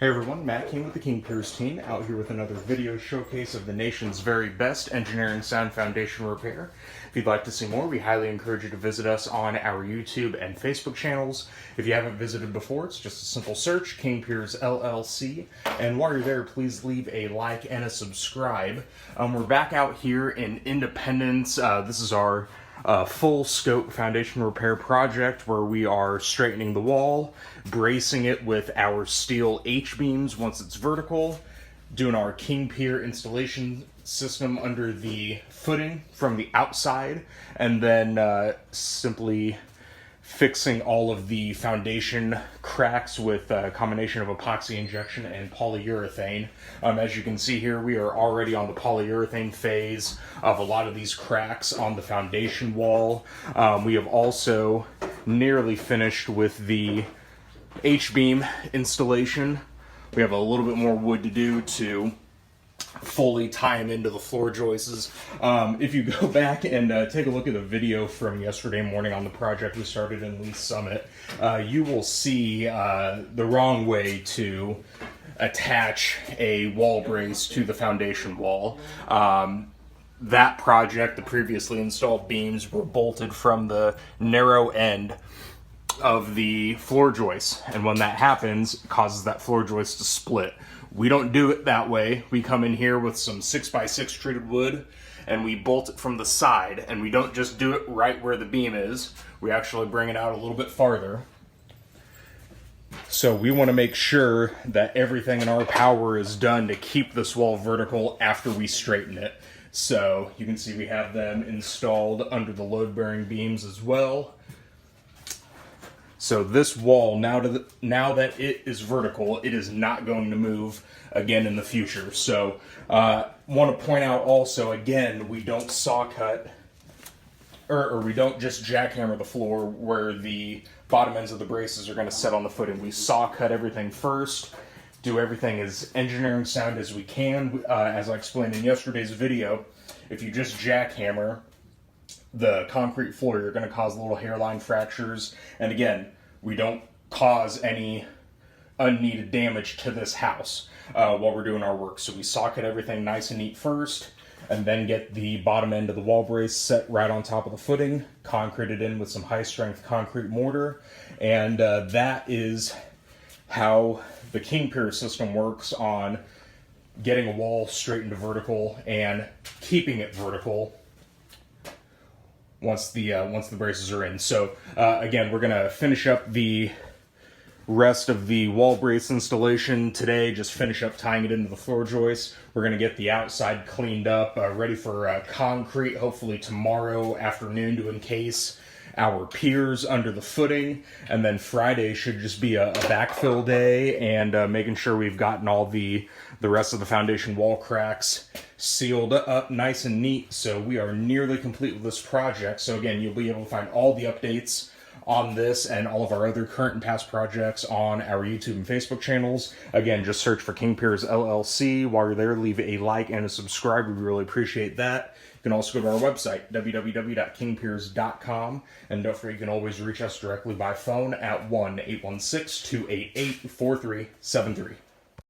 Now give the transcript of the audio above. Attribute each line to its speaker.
Speaker 1: Hey everyone, Matt King with the King Piers team, out here with another video showcase of the nation's very best engineering sound foundation repair. If you'd like to see more, we highly encourage you to visit us on our YouTube and Facebook channels. If you haven't visited before, it's just a simple search, King Piers LLC, and while you're there, please leave a like and a subscribe. We're back out here in Independence. This is our full scope foundation repair project where we are straightening the wall, bracing it with our steel H-beams once it's vertical, doing our King Pier installation system under the footing from the outside, and then simply fixing all of the foundation cracks with a combination of epoxy injection and polyurethane. As you can see here, we are already on the polyurethane phase of a lot of these cracks on the foundation wall. We have also nearly finished with the H-beam installation. We have a little bit more wood to do to fully tie them into the floor joists. If you go back and take a look at the video from yesterday morning on the project we started in Lee Summit, you will see the wrong way to attach a wall brace to the foundation wall. That project, the previously installed beams were bolted from the narrow end of the floor joist, and when that happens, it causes that floor joist to split. We don't do it that way. We come in here with some 6x6 treated wood and we bolt it from the side, and we don't just do it right where the beam is. We actually bring it out a little bit farther. So we want to make sure that everything in our power is done to keep this wall vertical after we straighten it. So you can see we have them installed under the load-bearing beams as well. So this wall, now that it is vertical, it is not going to move again in the future. So want to point out also, again, we don't saw cut, or we don't just jackhammer the floor where the bottom ends of the braces are going to set on the footing. We saw cut everything first, do everything as engineering sound as we can. As I explained in yesterday's video, if you just jackhammer the concrete floor, you're going to cause little hairline fractures. And again, we don't cause any unneeded damage to this house while we're doing our work. So we socket everything nice and neat first, and then get the bottom end of the wall brace set right on top of the footing, concreted in with some high-strength concrete mortar, and that is how the King Pier system works on getting a wall straightened to vertical and keeping it vertical once the braces are in. So again, we're gonna finish up the rest of the wall brace installation today, just finish up tying it into the floor joist. We're gonna get the outside cleaned up, ready for concrete, hopefully tomorrow afternoon, to encase our piers under the footing. And then Friday should just be a backfill day, and making sure we've gotten all the rest of the foundation wall cracks sealed up nice and neat. So we are nearly complete with this project. So again, you'll be able to find all the updates on this and all of our other current and past projects on our YouTube and Facebook channels. Again, just search for King Piers LLC. While you're there, leave a like and a subscribe. We really appreciate that. You can also go to our website, www.kingpiers.com. And don't forget, you can always reach us directly by phone at 1-816-288-4373.